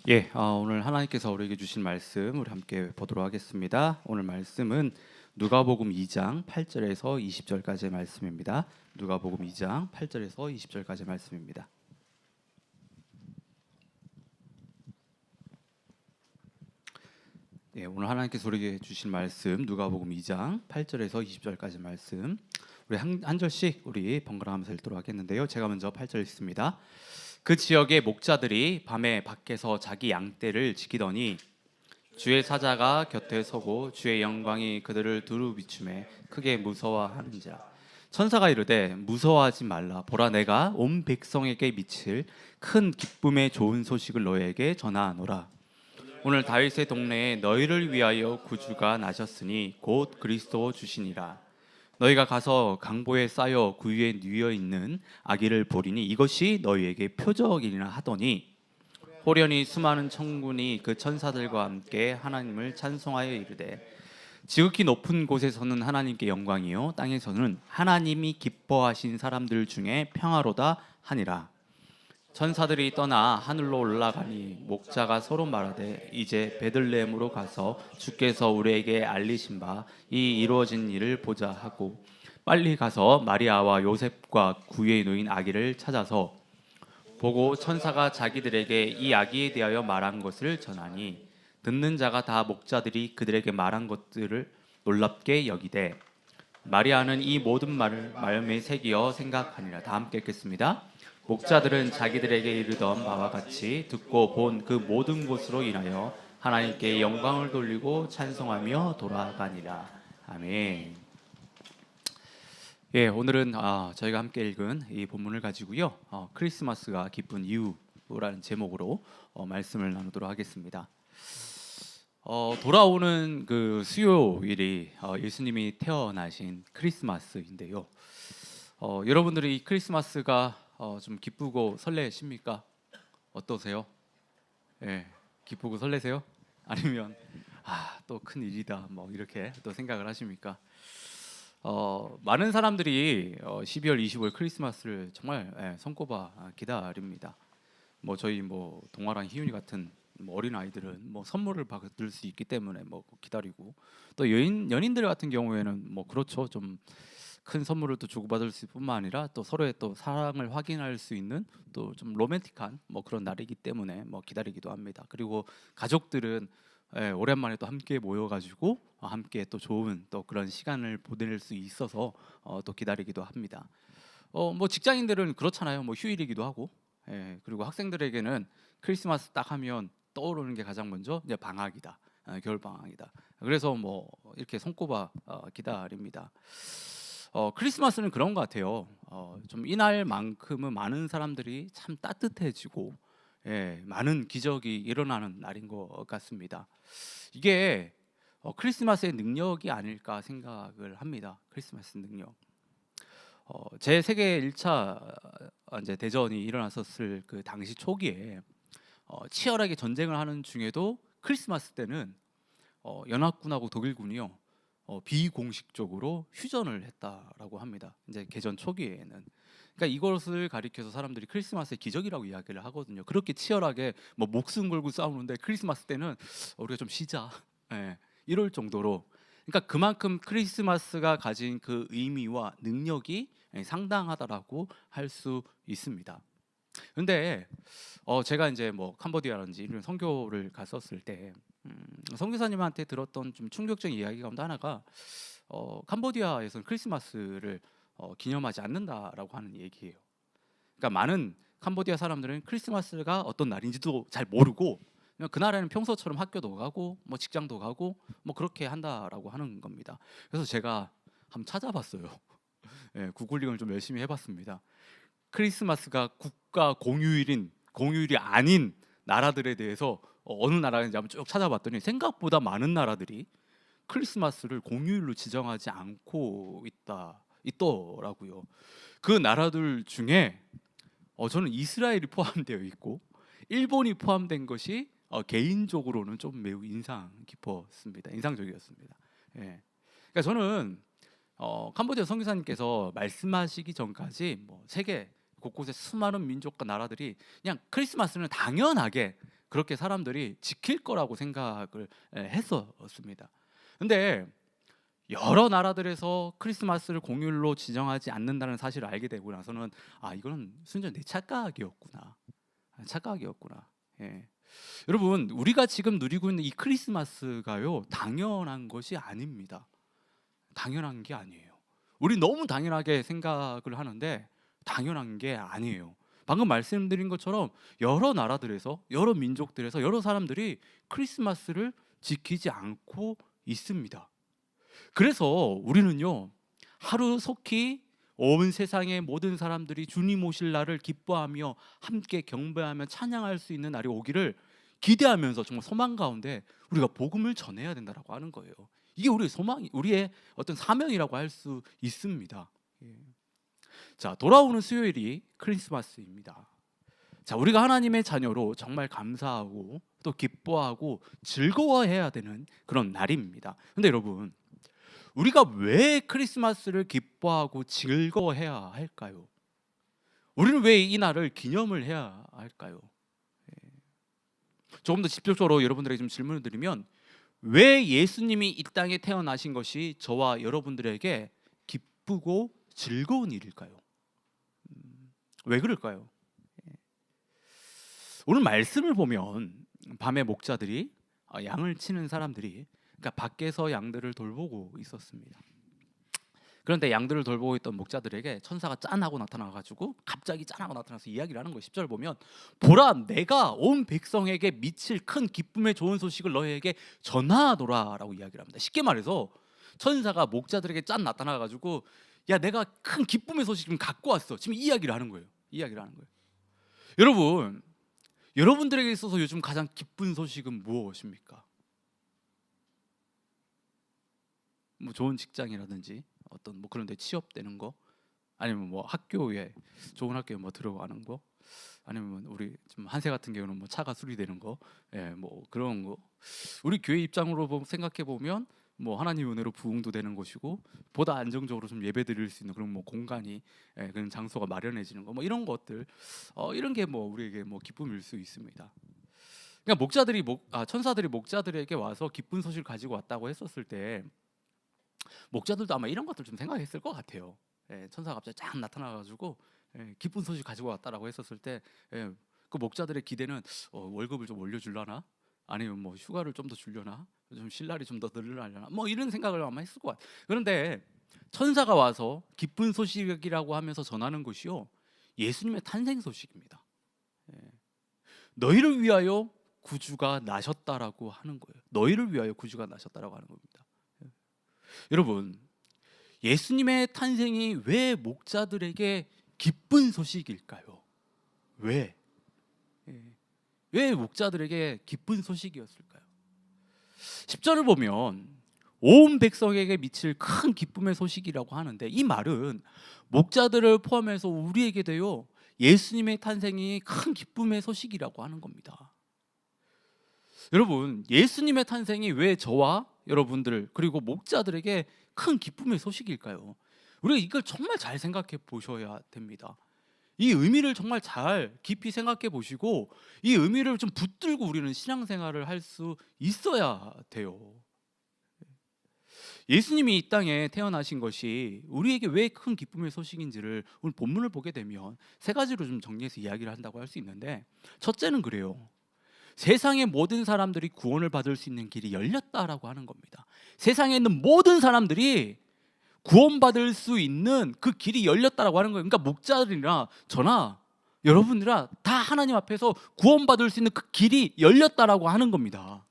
오늘 하나님께서 우리에게 주신 말씀 우리 함께 보도록 하겠습니다. 오늘 말씀은 누가복음 2장 8절에서 20절까지의 말씀입니다. 누가복음 2장 8절에서 20절까지의 말씀입니다. 오늘 하나님께서 우리에게 주신 말씀 누가복음 2장 8절에서 20절까지 말씀 우리 한 절씩 우리 번갈아가면서 읽도록 하겠는데요. 제가 먼저 8절 읽습니다. 그 지역의 목자들이 밤에 밖에서 자기 양떼를 지키더니 주의 사자가 곁에 서고 주의 영광이 그들을 두루 비추매 크게 무서워하는지라. 천사가 이르되 무서워하지 말라. 보라, 내가 온 백성에게 미칠 큰 기쁨의 좋은 소식을 너희에게 전하노라. 오늘 다윗의 동네에 너희를 위하여 구주가 나셨으니 곧 그리스도 주시니라. 너희가 가서 강보에 쌓여 구유에 뉘어 있는 아기를 보리니 이것이 너희에게 표적이니라 하더니 호련히 수많은 천군이 그 천사들과 함께 하나님을 찬송하여 이르되 지극히 높은 곳에서는 하나님께 영광이요 땅에서는 하나님이 기뻐하신 사람들 중에 평화로다 하니라. 천사들이 떠나 하늘로 올라가니 목자가 서로 말하되 이제 베들레헴으로 가서 주께서 우리에게 알리신 바 이 이루어진 일을 보자 하고 빨리 가서 마리아와 요셉과 구유에 놓인 아기를 찾아서 보고 천사가 자기들에게 이 아기에 대하여 말한 것을 전하니 듣는 자가 다 목자들이 그들에게 말한 것들을 놀랍게 여기되 마리아는 이 모든 말을 마음에 새기어 생각하니라. 다 함께 읽겠습니다. 목자들은 자기들에게 이르던 바와 같이 듣고 본 그 모든 것으로 인하여 하나님께 영광을 돌리고 찬송하며 돌아가니라. 아멘. 오늘은 저희가 함께 읽은 이 본문을 가지고요, 크리스마스가 기쁜 이유라는 제목으로 말씀을 나누도록 하겠습니다. 돌아오는 그 수요일이 예수님이 태어나신 크리스마스인데요. 여러분들이 이 크리스마스가 좀 기쁘고 설레십니까? 어떠세요? 기쁘고 설레세요? 아니면 또 큰 일이다 뭐 이렇게 또 생각을 하십니까? 많은 사람들이 12월 25일 크리스마스를 정말 손꼽아 기다립니다. 저희 동아랑 희윤이 같은 어린 아이들은 선물을 받을 수 있기 때문에 기다리고, 또 연인들 같은 경우에는 그렇죠, 좀 큰 선물을 또 주고받을 수 뿐만 아니라 또 서로의 또 사랑을 확인할 수 있는 또 좀 로맨틱한 그런 날이기 때문에 기다리기도 합니다. 그리고 가족들은 오랜만에 또 함께 모여가지고 함께 또 좋은 또 그런 시간을 보낼 수 있어서 또 기다리기도 합니다. 직장인들은 그렇잖아요. 휴일이기도 하고, 그리고 학생들에게는 크리스마스 딱 하면 떠오르는 게 가장 먼저 이제 방학이다, 겨울 방학이다. 그래서 이렇게 손꼽아 기다립니다. 크리스마스는 그런 것 같아요. 좀 이날만큼은 많은 사람들이 참 따뜻해지고, 많은 기적이 일어나는 날인 것 같습니다. 이게 크리스마스의 능력이 아닐까 생각을 합니다. 크리스마스 능력. 제 세계 1차 이제 대전이 일어났었을 그 당시 초기에 치열하게 전쟁을 하는 중에도 크리스마스 때는 연합군하고 독일군이요, 비공식적으로 휴전을 했다라고 합니다. 이제 개전 초기에는. 그러니까 이것을 가리켜서 사람들이 크리스마스의 기적이라고 이야기를 하거든요. 그렇게 치열하게 목숨 걸고 싸우는데 크리스마스 때는 우리가 좀 쉬자, 이럴 정도로. 그러니까 그만큼 크리스마스가 가진 그 의미와 능력이 상당하다라고 할 수 있습니다. 근데 제가 이제 캄보디아라든지 이런 선교를 갔었을 때 선교사님한테 들었던 좀 충격적인 이야기 가운데 하나가 캄보디아에서는 크리스마스를 기념하지 않는다라고 하는 얘기예요. 그러니까 많은 캄보디아 사람들은 크리스마스가 어떤 날인지도 잘 모르고 그냥 그날에는 평소처럼 학교도 가고 직장도 가고 그렇게 한다라고 하는 겁니다. 그래서 제가 한번 찾아봤어요. 구글링을 좀 열심히 해봤습니다. 크리스마스가 국가 공휴일이 아닌 나라들에 대해서 어느 나라인지 한번 쭉 찾아봤더니 생각보다 많은 나라들이 크리스마스를 공휴일로 지정하지 않고 있더라고요. 그 나라들 중에 저는 이스라엘이 포함되어 있고 일본이 포함된 것이 개인적으로는 좀 매우 인상적이었습니다. 그러니까 저는 캄보디아 선교사님께서 말씀하시기 전까지 세계 곳곳의 수많은 민족과 나라들이 그냥 크리스마스는 당연하게 그렇게 사람들이 지킬 거라고 생각을 했었습니다. 근데 여러 나라들에서 크리스마스를 공휴일로 지정하지 않는다는 사실을 알게 되고 나서는 이거는 순전히 내 착각이었구나. 착각이었구나. 예. 여러분, 우리가 지금 누리고 있는 이 크리스마스가요, 당연한 것이 아닙니다. 당연한 게 아니에요. 우리 너무 당연하게 생각을 하는데 당연한 게 아니에요. 방금 말씀드린 것처럼 여러 나라들에서, 여러 민족들에서 여러 사람들이 크리스마스를 지키지 않고 있습니다. 그래서 우리는요, 하루속히 온 세상의 모든 사람들이 주님 오실 날을 기뻐하며 함께 경배하며 찬양할 수 있는 날이 오기를 기대하면서 정말 소망 가운데 우리가 복음을 전해야 된다라고 하는 거예요. 이게 우리의 소망, 우리의 어떤 사명이라고 할 수 있습니다. 자, 돌아오는 수요일이 크리스마스입니다. 자, 우리가 하나님의 자녀로 정말 감사하고 또 기뻐하고 즐거워해야 되는 그런 날입니다. 근데 여러분, 우리가 왜 크리스마스를 기뻐하고 즐거워해야 할까요? 우리는 왜 이 날을 기념을 해야 할까요? 조금 더 직접적으로 여러분들에게 좀 질문을 드리면, 왜 예수님이 이 땅에 태어나신 것이 저와 여러분들에게 기쁘고 즐거운 일일까요? 왜 그럴까요? 오늘 말씀을 보면 밤에 목자들이, 양을 치는 사람들이, 그러니까 밖에서 양들을 돌보고 있었습니다. 그런데 양들을 돌보고 있던 목자들에게 천사가 짠하고 나타나가지고 갑자기 짠하고 나타나서 이야기를 하는 거예요. 10절 보면, 보라, 내가 온 백성에게 미칠 큰 기쁨의 좋은 소식을 너희에게 전하노라 라고 이야기를 합니다. 쉽게 말해서 천사가 목자들에게 짠 나타나가지고, 야, 내가 큰 기쁨의 소식 좀 갖고 왔어, 지금 이야기를 하는 거예요. 이야기를 하는 거예요. 여러분, 여러분들에게 있어서 요즘 가장 기쁜 소식은 무엇입니까? 뭐 좋은 직장이라든지 어떤 뭐 그런 데 취업되는 거, 아니면 뭐 학교에, 좋은 학교에 뭐 들어가는 거, 아니면 우리 좀 한세 같은 경우는 뭐 차가 수리되는 거, 뭐 그런 거. 우리 교회 입장으로 생각해 보면 뭐 하나님 은혜로 부흥도 되는 것이고, 보다 안정적으로 좀 예배 드릴 수 있는 그런 뭐 공간이, 그런 장소가 마련해지는 거, 뭐 이런 것들, 이런 게 뭐 우리에게 뭐 기쁨일 수 있습니다. 그러니까 천사들이 목자들에게 와서 기쁜 소식을 가지고 왔다고 했었을 때, 목자들도 아마 이런 것들 좀 생각했을 것 같아요. 천사가 갑자기 쫙 나타나가지고 기쁜 소식 가지고 왔다라고 했었을 때, 그 목자들의 기대는 월급을 좀 올려줄라나, 아니면 뭐 휴가를 좀 더 줄려나, 좀 실날이 좀 더 늘려나려나, 뭐 이런 생각을 아마 했을 것 같아요. 그런데 천사가 와서 기쁜 소식이라고 하면서 전하는 것이요, 예수님의 탄생 소식입니다. 너희를 위하여 구주가 나셨다라고 하는 거예요. 너희를 위하여 구주가 나셨다라고 하는 겁니다. 여러분, 예수님의 탄생이 왜 목자들에게 기쁜 소식일까요? 왜 목자들에게 기쁜 소식이었을까요? 10절을 보면 온 백성에게 미칠 큰 기쁨의 소식이라고 하는데, 이 말은 목자들을 포함해서 우리에게도요, 예수님의 탄생이 큰 기쁨의 소식이라고 하는 겁니다. 여러분, 예수님의 탄생이 왜 저와 여러분들 그리고 목자들에게 큰 기쁨의 소식일까요? 우리가 이걸 정말 잘 생각해 보셔야 됩니다. 이 의미를 정말 잘 깊이 생각해 보시고, 이 의미를 좀 붙들고 우리는 신앙생활을 할 수 있어야 돼요. 예수님이 이 땅에 태어나신 것이 우리에게 왜 큰 기쁨의 소식인지를 오늘 본문을 보게 되면 세 가지로 좀 정리해서 이야기를 한다고 할 수 있는데, 첫째는 그래요. 세상의 모든 사람들이 구원을 받을 수 있는 길이 열렸다라고 하는 겁니다. 세상에 있는 모든 사람들이 구원받을 수 있는 그 길이 열렸다라고 하는 거예요. 그러니까 목자들이나 저나 여러분들아 다 하나님 앞에서 구원받을 수 있는 그 길이 열렸다라고 하는 겁니다.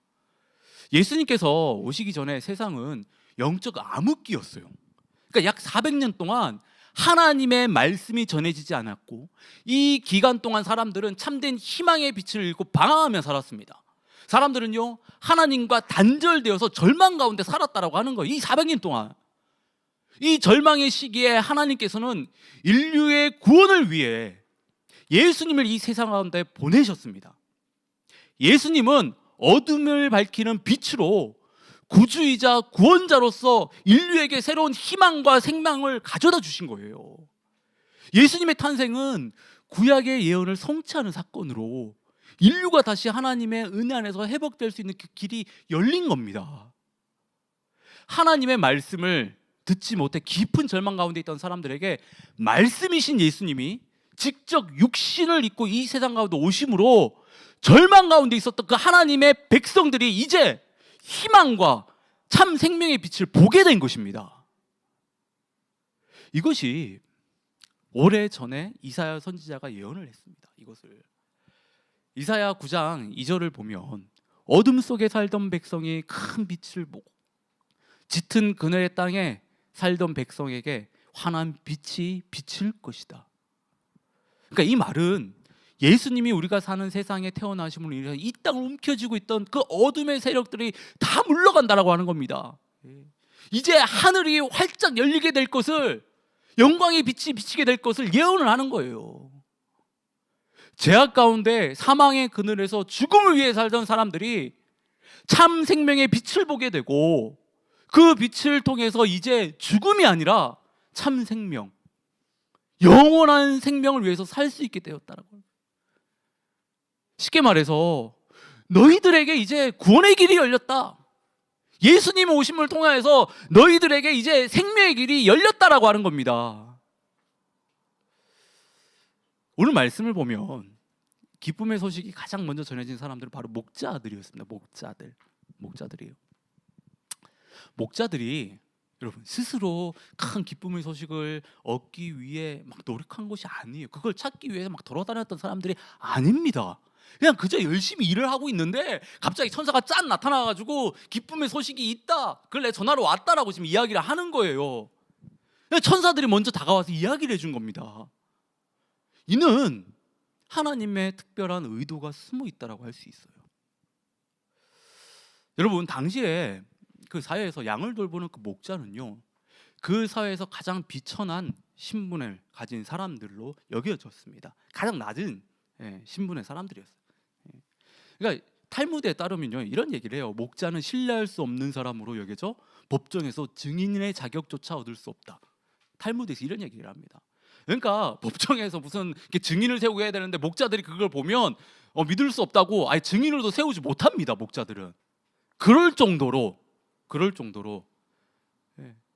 예수님께서 오시기 전에 세상은 영적 암흑기였어요. 그러니까 약 400년 동안 하나님의 말씀이 전해지지 않았고, 이 기간 동안 사람들은 참된 희망의 빛을 잃고 방황하며 살았습니다. 사람들은요, 하나님과 단절되어서 절망 가운데 살았다라고 하는 거예요. 이 400년 동안. 이 절망의 시기에 하나님께서는 인류의 구원을 위해 예수님을 이 세상 가운데 보내셨습니다. 예수님은 어둠을 밝히는 빛으로 구주이자 구원자로서 인류에게 새로운 희망과 생명을 가져다 주신 거예요. 예수님의 탄생은 구약의 예언을 성취하는 사건으로 인류가 다시 하나님의 은혜 안에서 회복될 수 있는 그 길이 열린 겁니다. 하나님의 말씀을 듣지 못해 깊은 절망 가운데 있던 사람들에게 말씀이신 예수님이 직접 육신을 입고 이 세상 가운데 오심으로 절망 가운데 있었던 그 하나님의 백성들이 이제 희망과 참 생명의 빛을 보게 된 것입니다. 이것이 오래전에 이사야 선지자가 예언을 했습니다. 이것을 이사야 9장 2절을 보면 어둠 속에 살던 백성이 큰 빛을 보고 짙은 그늘의 땅에 살던 백성에게 환한 빛이 비칠 것이다. 그러니까 이 말은 예수님이 우리가 사는 세상에 태어나심으로 인해서 이 땅을 움켜쥐고 있던 그 어둠의 세력들이 다 물러간다라고 하는 겁니다. 이제 하늘이 활짝 열리게 될 것을, 영광의 빛이 비치게 될 것을 예언을 하는 거예요. 죄악 가운데 사망의 그늘에서 죽음을 위해 살던 사람들이 참 생명의 빛을 보게 되고 그 빛을 통해서 이제 죽음이 아니라 참 생명, 영원한 생명을 위해서 살 수 있게 되었다라고. 쉽게 말해서 너희들에게 이제 구원의 길이 열렸다. 예수님 오심을 통해서 너희들에게 이제 생명의 길이 열렸다라고 하는 겁니다. 오늘 말씀을 보면 기쁨의 소식이 가장 먼저 전해진 사람들은 바로 목자들이었습니다. 목자들이에요. 목자들이 여러분 스스로 큰 기쁨의 소식을 얻기 위해 막 노력한 것이 아니에요. 그걸 찾기 위해서 막 돌아다녔던 사람들이 아닙니다. 그냥 그저 열심히 일을 하고 있는데 갑자기 천사가 짠 나타나가지고 기쁨의 소식이 있다, 그걸 내 전화로 왔다라고 지금 이야기를 하는 거예요. 천사들이 먼저 다가와서 이야기를 해준 겁니다. 이는 하나님의 특별한 의도가 숨어 있다라고 할 수 있어요. 여러분 당시에 그 사회에서 양을 돌보는 그 목자는요, 그 사회에서 가장 비천한 신분을 가진 사람들로 여겨졌습니다. 가장 낮은 신분의 사람들이었어요. 그러니까 탈무드에 따르면요, 이런 얘기를 해요. 목자는 신뢰할 수 없는 사람으로 여겨져 법정에서 증인의 자격조차 얻을 수 없다. 탈무드에서 이런 얘기를 합니다. 그러니까 법정에서 무슨 증인을 세우고 해야 되는데 목자들이 그걸 보면 믿을 수 없다고 아예 증인으로도 세우지 못합니다. 목자들은 그럴 정도로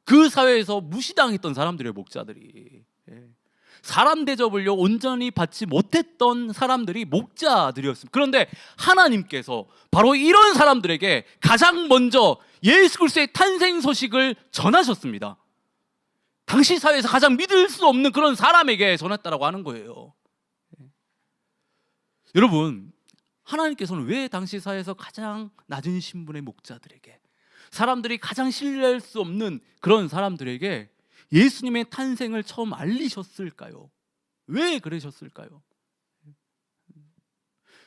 그 사회에서 무시당했던 사람들이에요. 목자들이 사람 대접을요 온전히 받지 못했던 사람들이 목자들이었습니다. 그런데 하나님께서 바로 이런 사람들에게 가장 먼저 예수 그리스도의 탄생 소식을 전하셨습니다. 당시 사회에서 가장 믿을 수 없는 그런 사람에게 전했다라고 하는 거예요. 여러분 하나님께서는 왜 당시 사회에서 가장 낮은 신분의 목자들에게, 사람들이 가장 신뢰할 수 없는 그런 사람들에게 예수님의 탄생을 처음 알리셨을까요? 왜 그러셨을까요?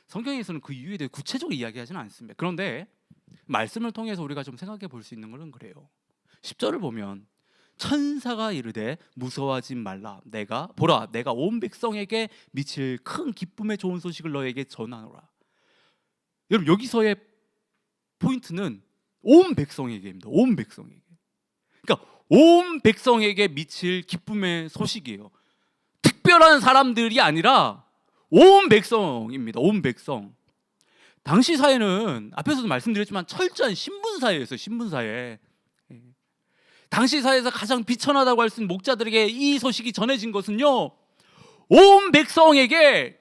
성경에서는 그 이유에 대해 구체적으로 이야기하지는 않습니다. 그런데 말씀을 통해서 우리가 좀 생각해 볼 수 있는 것은 그래요. 10절을 보면 천사가 이르되 무서워하지 말라, 내가 온 백성에게 미칠 큰 기쁨의 좋은 소식을 너에게 전하노라. 여러분 여기서의 포인트는 온 백성에게입니다. 온 백성에게. 그러니까 온 백성에게 미칠 기쁨의 소식이에요. 특별한 사람들이 아니라 온 백성입니다. 온 백성. 당시 사회는 앞에서도 말씀드렸지만 철저한 신분사회였어요. 신분사회. 당시 사회에서 가장 비천하다고 할 수 있는 목자들에게 이 소식이 전해진 것은요, 온 백성에게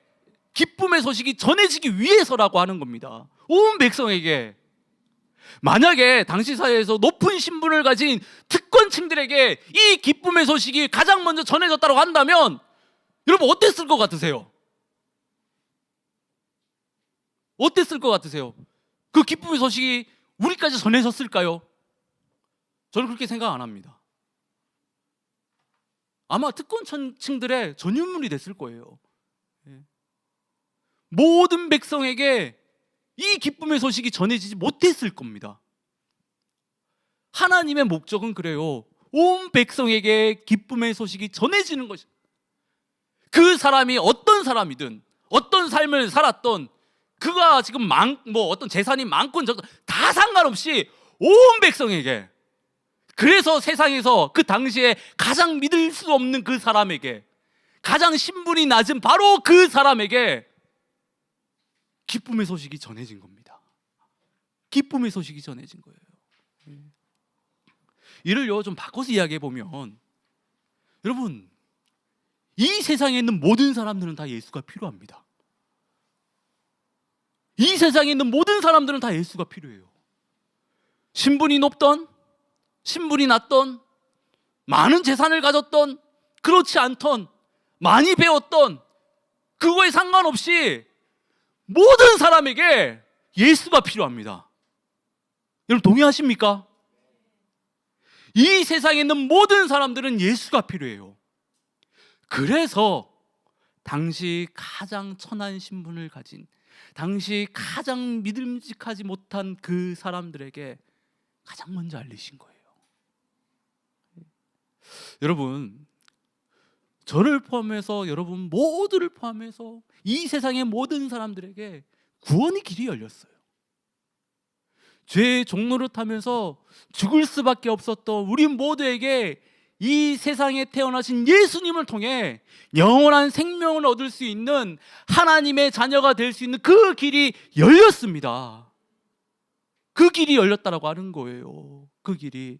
기쁨의 소식이 전해지기 위해서라고 하는 겁니다. 온 백성에게. 만약에 당시 사회에서 높은 신분을 가진 특권층들에게 이 기쁨의 소식이 가장 먼저 전해졌다고 한다면 여러분 어땠을 것 같으세요? 어땠을 것 같으세요? 그 기쁨의 소식이 우리까지 전해졌을까요? 저는 그렇게 생각 안 합니다. 아마 특권층들의 전유물이 됐을 거예요. 모든 백성에게 이 기쁨의 소식이 전해지지 못했을 겁니다. 하나님의 목적은 그래요. 온 백성에게 기쁨의 소식이 전해지는 것이, 그 사람이 어떤 사람이든 어떤 삶을 살았던, 그가 지금 어떤 재산이 많건 적건 다 상관없이 온 백성에게, 그래서 세상에서 그 당시에 가장 믿을 수 없는 그 사람에게, 가장 신분이 낮은 바로 그 사람에게 기쁨의 소식이 전해진 겁니다. 기쁨의 소식이 전해진 거예요. 이를요 좀 바꿔서 이야기해 보면, 여러분, 이 세상에 있는 모든 사람들은 다 예수가 필요합니다. 이 세상에 있는 모든 사람들은 다 예수가 필요해요. 신분이 높던, 신분이 낮던, 많은 재산을 가졌던, 그렇지 않던, 많이 배웠던, 그거에 상관없이 모든 사람에게 예수가 필요합니다. 여러분 동의하십니까? 이 세상에 있는 모든 사람들은 예수가 필요해요. 그래서 당시 가장 천한 신분을 가진, 당시 가장 믿음직하지 못한 그 사람들에게 가장 먼저 알리신 거예요. 여러분, 저를 포함해서, 여러분 모두를 포함해서 이 세상의 모든 사람들에게 구원의 길이 열렸어요. 죄의 종로를 타면서 죽을 수밖에 없었던 우리 모두에게 이 세상에 태어나신 예수님을 통해 영원한 생명을 얻을 수 있는, 하나님의 자녀가 될 수 있는 그 길이 열렸습니다. 그 길이 열렸다라고 하는 거예요. 그 길이.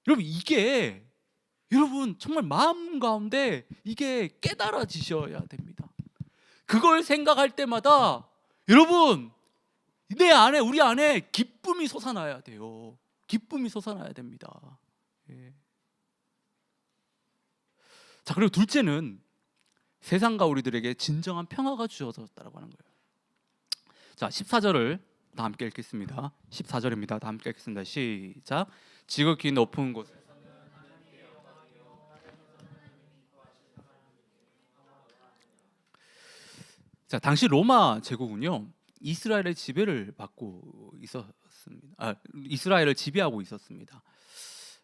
여러분, 이게 여러분 정말 마음 가운데 이게 깨달아지셔야 됩니다. 그걸 생각할 때마다 여러분 내 안에, 우리 안에 기쁨이 솟아나야 돼요. 기쁨이 솟아나야 됩니다. 예. 자, 그리고 둘째는 세상과 우리들에게 진정한 평화가 주어졌다라고 하는 거예요. 자, 14절을 다 함께 읽겠습니다. 14절입니다. 다 함께 읽겠습니다. 시작. 지극히 높은 곳 자, 당시 로마 제국은요 이스라엘의 지배를 받고 있었습니다. 이스라엘을 지배하고 있었습니다.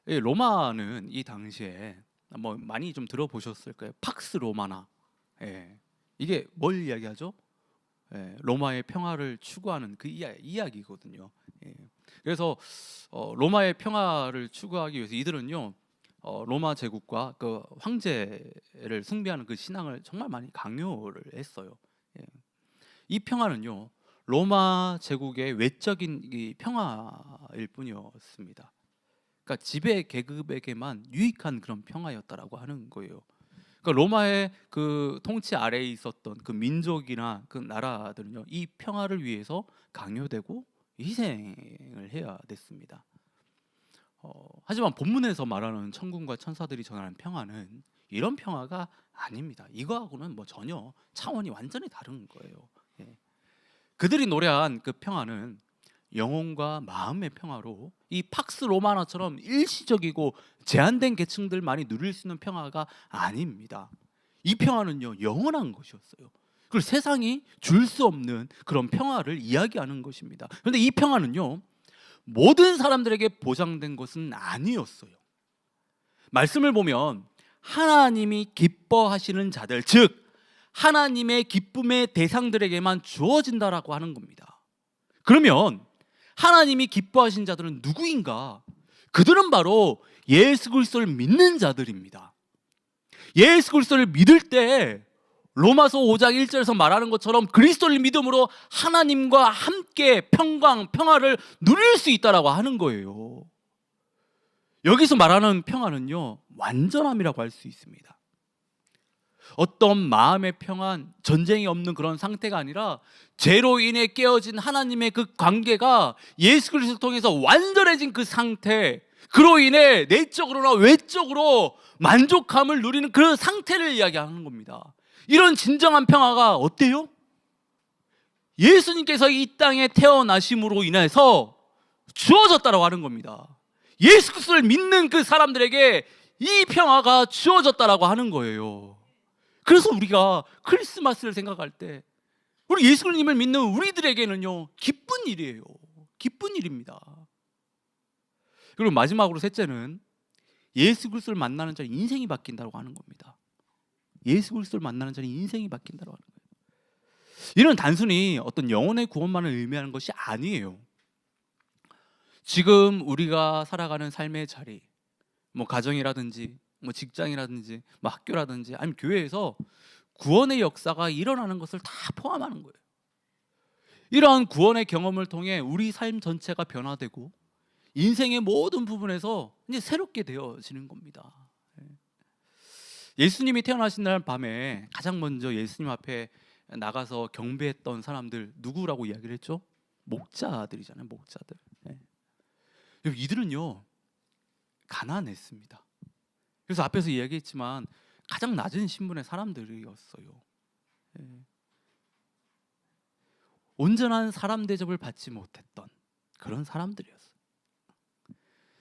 로마는 이 당시에 뭐 많이 좀 들어보셨을 거예요. 팍스 로마나. 이게 뭘 이야기하죠? 로마의 평화를 추구하는 그 이야기거든요. 그래서 로마의 평화를 추구하기 위해서 이들은요 로마 제국과 그 황제를 숭배하는 그 신앙을 정말 많이 강요를 했어요. 이 평화는요 로마 제국의 외적인 이 평화일 뿐이었습니다. 그러니까 지배 계급에게만 유익한 그런 평화였다라고 하는 거예요. 그러니까 로마의 그 통치 아래에 있었던 그 민족이나 그 나라들은요 이 평화를 위해서 강요되고 희생을 해야 됐습니다. 하지만 본문에서 말하는 천군과 천사들이 전하는 평화는 이런 평화가 아닙니다. 이거하고는 뭐 전혀 차원이 완전히 다른 거예요. 그들이 노래한 그 평화는 영혼과 마음의 평화로, 이 팍스 로마나처럼 일시적이고 제한된 계층들만이 누릴 수 있는 평화가 아닙니다. 이 평화는요 영원한 것이었어요. 그리고 세상이 줄 수 없는 그런 평화를 이야기하는 것입니다. 그런데 이 평화는요 모든 사람들에게 보장된 것은 아니었어요. 말씀을 보면 하나님이 기뻐하시는 자들, 즉 하나님의 기쁨의 대상들에게만 주어진다라고 하는 겁니다. 그러면 하나님이 기뻐하신 자들은 누구인가? 그들은 바로 예수 그리스도를 믿는 자들입니다. 예수 그리스도를 믿을 때 로마서 5장 1절에서 말하는 것처럼 그리스도를 믿음으로 하나님과 함께 평화를 누릴 수 있다라고 하는 거예요. 여기서 말하는 평화는요 완전함이라고 할 수 있습니다. 어떤 마음의 평안, 전쟁이 없는 그런 상태가 아니라 죄로 인해 깨어진 하나님의 그 관계가 예수 그리스도를 통해서 완전해진 그 상태, 그로 인해 내적으로나 외적으로 만족감을 누리는 그 상태를 이야기하는 겁니다. 이런 진정한 평화가 어때요? 예수님께서 이 땅에 태어나심으로 인해서 주어졌다고 하는 겁니다. 예수 그리스도를 믿는 그 사람들에게 이 평화가 주어졌다고 하는 거예요. 그래서 우리가 크리스마스를 생각할 때 우리 예수님을 믿는 우리들에게는요 기쁜 일이에요. 기쁜 일입니다. 그리고 마지막으로 셋째는 예수 그리스도를 만나는 자는 인생이 바뀐다고 하는 겁니다. 예수 그리스도를 만나는 자는 인생이 바뀐다고 하는 거예요. 이는 단순히 어떤 영혼의 구원만을 의미하는 것이 아니에요. 지금 우리가 살아가는 삶의 자리, 뭐 가정이라든지 뭐 직장이라든지 뭐 학교라든지 아니면 교회에서 구원의 역사가 일어나는 것을 다 포함하는 거예요. 이러한 구원의 경험을 통해 우리 삶 전체가 변화되고 인생의 모든 부분에서 이제 새롭게 되어지는 겁니다. 예수님이 태어나신 날 밤에 가장 먼저 예수님 앞에 나가서 경배했던 사람들 누구라고 이야기를 했죠? 목자들이잖아요. 목자들. 이들은요 가난했습니다. 그래서 앞에서 이야기했지만 가장 낮은 신분의 사람들이었어요. 온전한 사람 대접을 받지 못했던 그런 사람들이었어요.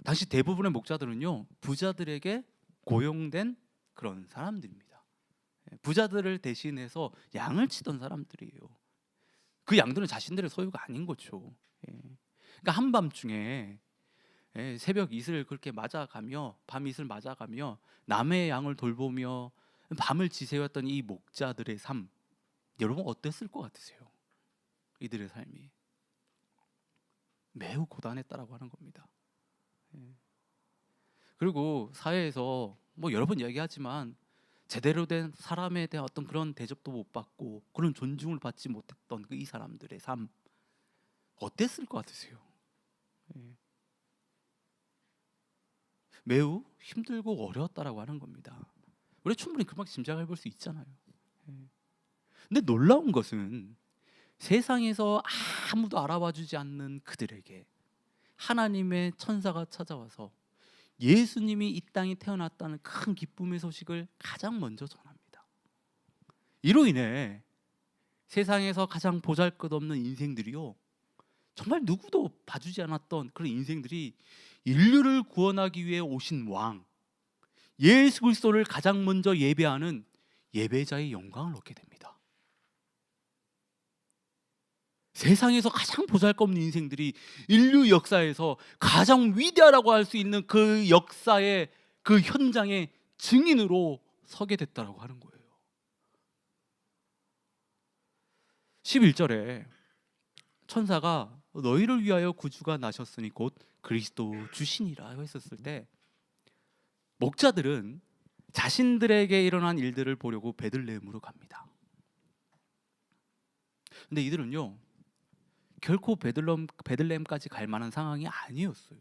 당시 대부분의 목자들은요 부자들에게 고용된 그런 사람들입니다. 부자들을 대신해서 양을 치던 사람들이에요. 그 양들은 자신들의 소유가 아닌 거죠. 그러니까 한밤중에 새벽 이슬을 그렇게 맞아가며 밤 이슬 맞아가며 남의 양을 돌보며 밤을 지새웠던 이 목자들의 삶, 여러분 어땠을 것 같으세요? 이들의 삶이 매우 고단했다라고 하는 겁니다. 그리고 사회에서 뭐 여러 번 이야기하지만 제대로 된 사람에 대한 어떤 그런 대접도 못 받고 그런 존중을 받지 못했던 이 사람들의 삶 어땠을 것 같으세요? 매우 힘들고 어려웠다라고 하는 겁니다. 우리 충분히 금방 짐작해 볼 수 있잖아요. 근데 놀라운 것은 세상에서 아무도 알아봐 주지 않는 그들에게 하나님의 천사가 찾아와서 예수님이 이 땅에 태어났다는 큰 기쁨의 소식을 가장 먼저 전합니다. 이로 인해 세상에서 가장 보잘것없는 인생들이요 정말 누구도 봐주지 않았던 그런 인생들이 인류를 구원하기 위해 오신 왕 예수 그리스도를 가장 먼저 예배하는 예배자의 영광을 얻게 됩니다. 세상에서 가장 보잘것없는 인생들이 인류 역사에서 가장 위대하다고 할 수 있는 그 역사의 그 현장의 증인으로 서게 됐다라고 하는 거예요. 11절에 천사가 너희를 위하여 구주가 나셨으니 곧 그리스도 주시니라 했었을 때 목자들은 자신들에게 일어난 일들을 보려고 베들레헴으로 갑니다. 근데 이들은요 결코 베들레헴까지 갈 만한 상황이 아니었어요.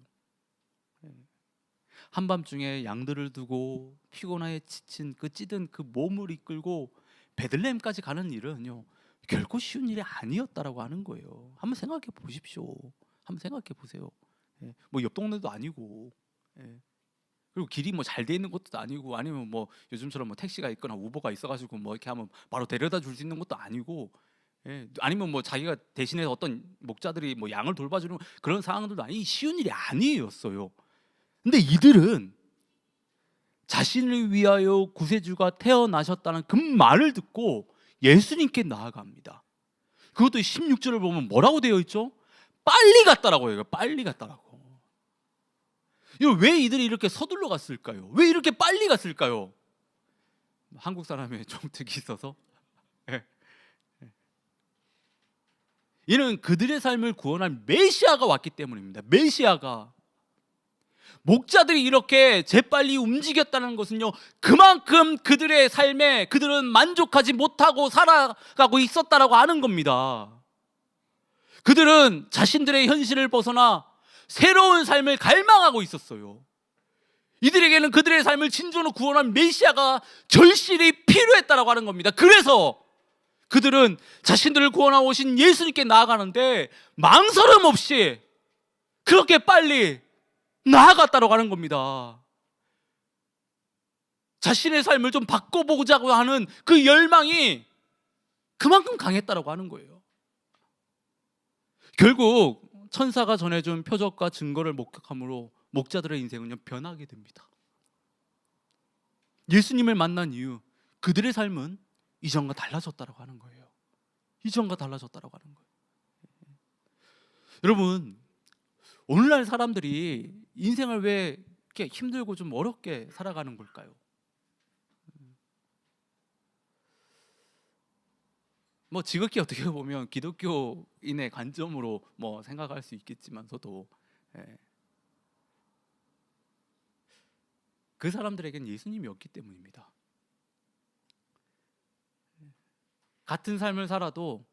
한밤중에 양들을 두고 피곤하게 지친 그 찌든 그 몸을 이끌고 베들레헴까지 가는 일은요 결코 쉬운 일이 아니었다라고 하는 거예요. 한번 생각해 보십시오. 한번 생각해 보세요. 뭐 옆 동네도 아니고, 그리고 길이 뭐 잘 돼 있는 것도 아니고, 아니면 뭐 요즘처럼 뭐 택시가 있거나 우버가 있어가지고 뭐 이렇게 하면 바로 데려다 줄 수 있는 것도 아니고, 아니면 뭐 자기가 대신해서 어떤 목자들이 뭐 양을 돌봐주는 그런 상황들도 아니 쉬운 일이 아니었어요. 근데 이들은 자신을 위하여 구세주가 태어나셨다는 그 말을 듣고 예수님께 나아갑니다. 그것도 16절을 보면 뭐라고 되어 있죠? 빨리 갔다라고 해요. 빨리 갔다라고. 왜 이들이 이렇게 서둘러 갔을까요? 왜 이렇게 빨리 갔을까요? 한국 사람의 정특이 있어서 이는 그들의 삶을 구원할 메시아가 왔기 때문입니다. 메시아가. 목자들이 이렇게 재빨리 움직였다는 것은요 그만큼 그들의 삶에 그들은 만족하지 못하고 살아가고 있었다라고 하는 겁니다. 그들은 자신들의 현실을 벗어나 새로운 삶을 갈망하고 있었어요. 이들에게는 그들의 삶을 진정으로 구원한 메시아가 절실히 필요했다라고 하는 겁니다. 그래서 그들은 자신들을 구원하러 오신 예수님께 나아가는데 망설임 없이 그렇게 빨리 나아갔다라고 하는 겁니다. 자신의 삶을 좀 바꿔보자고 하는 그 열망이 그만큼 강했다라고 하는 거예요. 결국 천사가 전해준 표적과 증거를 목격함으로 목자들의 인생은요 변하게 됩니다. 예수님을 만난 이후 그들의 삶은 이전과 달라졌다라고 하는 거예요. 이전과 달라졌다라고 하는 거예요. 여러분, 오늘날 사람들이 인생을 왜 이렇게 힘들고 좀 어렵게 살아가는 걸까요? 뭐 지극히 어떻게 보면 기독교인의 관점으로 뭐 생각할 수 있겠지만서도 그 사람들에겐 예수님이 없기 때문입니다. 같은 삶을 살아도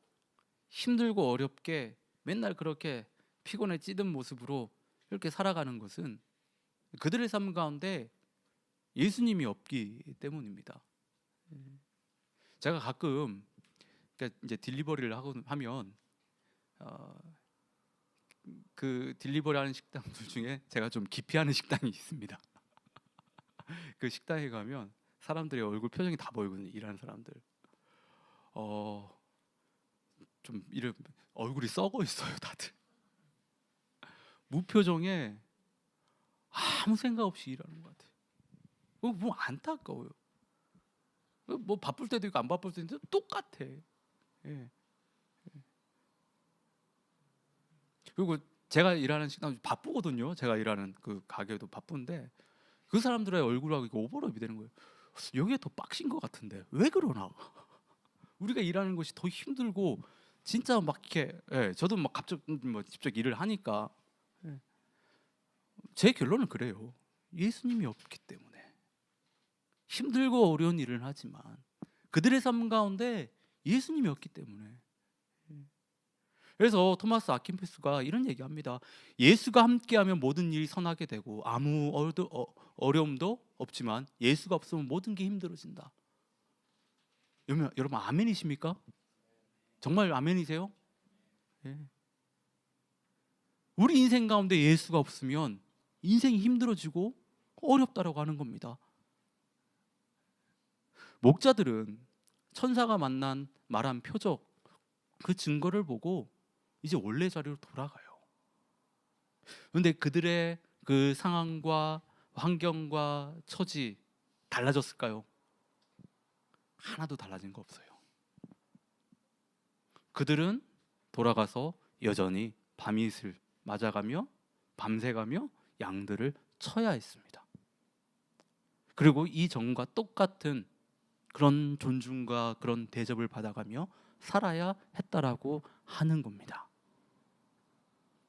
힘들고 어렵게 맨날 그렇게 피곤에 찌든 모습으로 이렇게 살아가는 것은 그들의 삶 가운데 예수님이 없기 때문입니다. 제가 가끔 그러니까 이제 딜리버리를 하면 그 딜리버리 하는 식당들 중에 제가 좀 기피하는 식당이 있습니다. 그 식당에 가면 사람들의 얼굴 표정이 다 보이거든요. 일하는 사람들. 좀 이런 얼굴이 썩어 있어요, 다들. 무표정에 아무 생각 없이 일하는 것 같아요. 뭐 안타까워요. 뭐 바쁠 때도 있고 안 바쁠 때도 있고 똑같아. 예. 그리고 제가 일하는 식당 바쁘거든요. 제가 일하는 그 가게도 바쁜데 그 사람들의 얼굴하고 이거 오버랩이 되는 거예요. 여기에 더 빡신 것 같은데 왜 그러나? 우리가 일하는 것이 더 힘들고 진짜 막 이렇게 저도 막 갑자기 뭐 직접 일을 하니까 제 결론은 그래요. 예수님이 없기 때문에 힘들고 어려운 일을 하지만 그들의 삶 가운데 예수님이 없기 때문에. 그래서 토마스 아킨피스가 이런 얘기합니다. 예수가 함께하면 모든 일이 선하게 되고 아무 어려움도 없지만 예수가 없으면 모든 게 힘들어진다. 여러분 아멘이십니까? 정말 아멘이세요? 예. 우리 인생 가운데 예수가 없으면 인생이 힘들어지고 어렵다라고 하는 겁니다. 목자들은 천사가 말한 표적, 그 증거를 보고 이제 원래 자리로 돌아가요. 그런데 그들의 그 상황과 환경과 처지 달라졌을까요? 하나도 달라진 거 없어요. 그들은 돌아가서 여전히 밤이슬 맞아가며 밤새가며 양들을 쳐야 했습니다. 그리고 이전과 똑같은 그런 존중과 그런 대접을 받아가며 살아야 했다라고 하는 겁니다.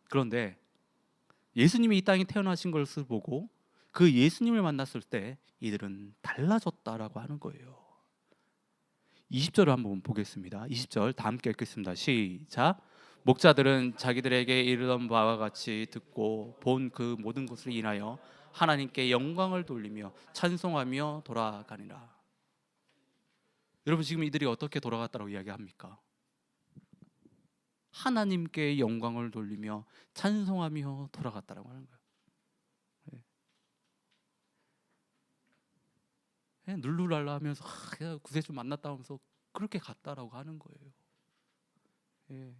그런데 예수님이 이 땅에 태어나신 것을 보고 그 예수님을 만났을 때 이들은 달라졌다라고 하는 거예요. 20절을 한번 보겠습니다. 20절 다 함께 읽겠습니다. 시작. 목자들은 자기들에게 이르던 바와 같이 듣고 본 그 모든 것을 인하여 하나님께 영광을 돌리며 찬송하며 돌아가니라. 여러분 지금 이들이 어떻게 돌아갔다고 이야기합니까? 하나님께 영광을 돌리며 찬송하며 돌아갔다라고 하는 거예요. 눌루랄라 하면서 구세주 만났다 하면서 그렇게 갔다라고 하는 거예요. 예.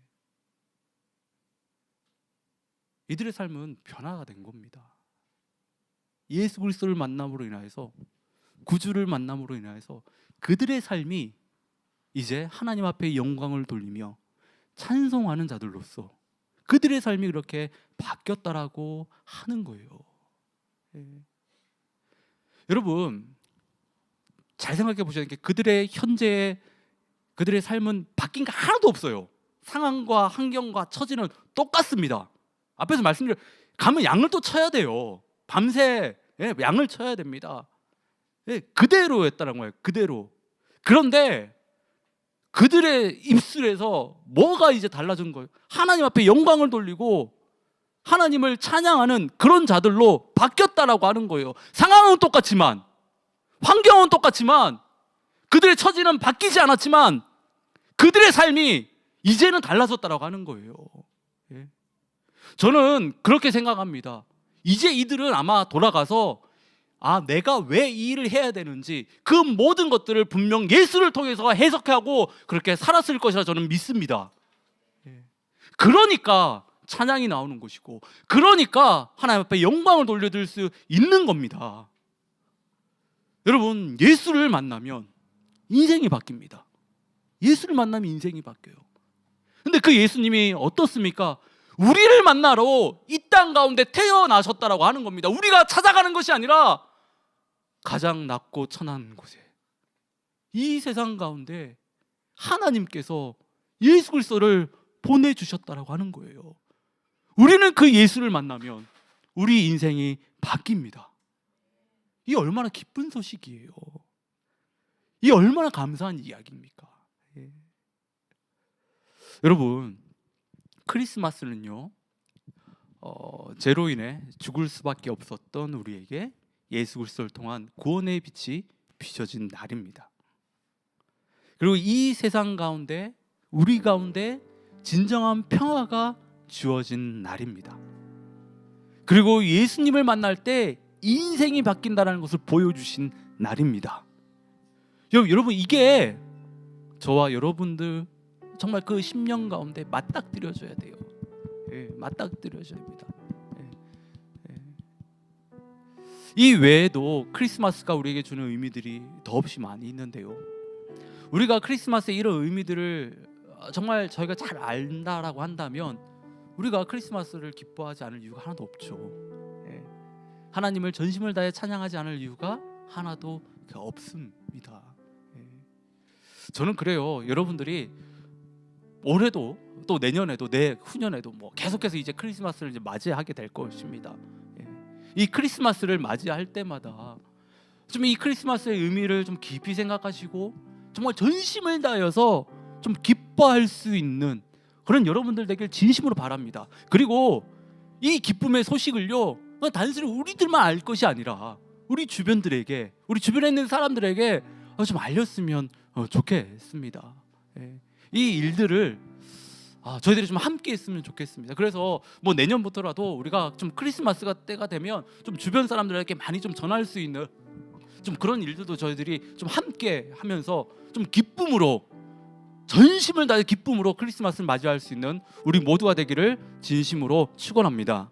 이들의 삶은 변화가 된 겁니다. 예수 그리스도를 만남으로 인하여서 구주를 만남으로 인하여서 그들의 삶이 이제 하나님 앞에 영광을 돌리며 찬송하는 자들로서 그들의 삶이 그렇게 바뀌었다라고 하는 거예요. 예. 여러분 잘 생각해 보셔야 되는 게 그들의 현재 그들의 삶은 바뀐 게 하나도 없어요. 상황과 환경과 처지는 똑같습니다. 앞에서 말씀드린 가면 양을 또 쳐야 돼요. 밤새 양을 쳐야 됩니다. 그대로였다는 거예요. 그대로. 그런데 그들의 입술에서 뭐가 이제 달라진 거예요? 하나님 앞에 영광을 돌리고 하나님을 찬양하는 그런 자들로 바뀌었다라고 하는 거예요. 상황은 똑같지만 환경은 똑같지만 그들의 처지는 바뀌지 않았지만 그들의 삶이 이제는 달라졌다라고 하는 거예요. 저는 그렇게 생각합니다. 이제 이들은 아마 돌아가서 내가 왜 이 일을 해야 되는지 그 모든 것들을 분명 예수를 통해서 해석하고 그렇게 살았을 것이라 저는 믿습니다. 그러니까 찬양이 나오는 것이고 그러니까 하나님 앞에 영광을 돌려드릴 수 있는 겁니다. 여러분 예수를 만나면 인생이 바뀝니다. 예수를 만나면 인생이 바뀌어요. 근데 그 예수님이 어떻습니까? 우리를 만나러 이 땅 가운데 태어나셨다라고 하는 겁니다. 우리가 찾아가는 것이 아니라 가장 낮고 천한 곳에 이 세상 가운데 하나님께서 예수 그리스도를 보내주셨다라고 하는 거예요. 우리는 그 예수를 만나면 우리 인생이 바뀝니다. 이 얼마나 기쁜 소식이에요. 이 얼마나 감사한 이야기입니까? 여러분, 크리스마스는요, 죄로 인해 죽을 수밖에 없었던 우리에게 예수 그리스도를 통한 구원의 빛이 비춰진 날입니다. 그리고 이 세상 가운데, 우리 가운데 진정한 평화가 주어진 날입니다. 그리고 예수님을 만날 때 인생이 바뀐다는 것을 보여주신 날입니다. 여러분, 이게 저와 여러분들 정말 그 10년 가운데 맞닥뜨려져야 돼요. 맞닥뜨려져야 됩니다. 이 외에도 크리스마스가 우리에게 주는 의미들이 더없이 많이 있는데요, 우리가 크리스마스의 이런 의미들을 정말 저희가 잘 안다라고 한다면 우리가 크리스마스를 기뻐하지 않을 이유가 하나도 없죠. 하나님을 전심을 다해 찬양하지 않을 이유가 하나도 없습니다. 저는 그래요. 여러분들이 올해도 또 내년에도 내후년에도 계속해서 이제 크리스마스를 이제 맞이하게 될 것입니다. 이 크리스마스를 맞이할 때마다 좀 이 크리스마스의 의미를 좀 깊이 생각하시고 정말 전심을 다해서 좀 기뻐할 수 있는 그런 여러분들 되길 진심으로 바랍니다. 그리고 이 기쁨의 소식을요, 단순히 우리들만 알 것이 아니라 우리 주변들에게, 우리 주변에 있는 사람들에게 좀 알렸으면 좋겠습니다. 이 일들을 저희들이 좀 함께 했으면 좋겠습니다. 그래서 내년부터라도 우리가 좀 크리스마스가 때가 되면 좀 주변 사람들에게 많이 좀 전할 수 있는 좀 그런 일들도 저희들이 좀 함께 하면서 좀 기쁨으로, 전심을 다해 기쁨으로 크리스마스를 맞이할 수 있는 우리 모두가 되기를 진심으로 축원합니다.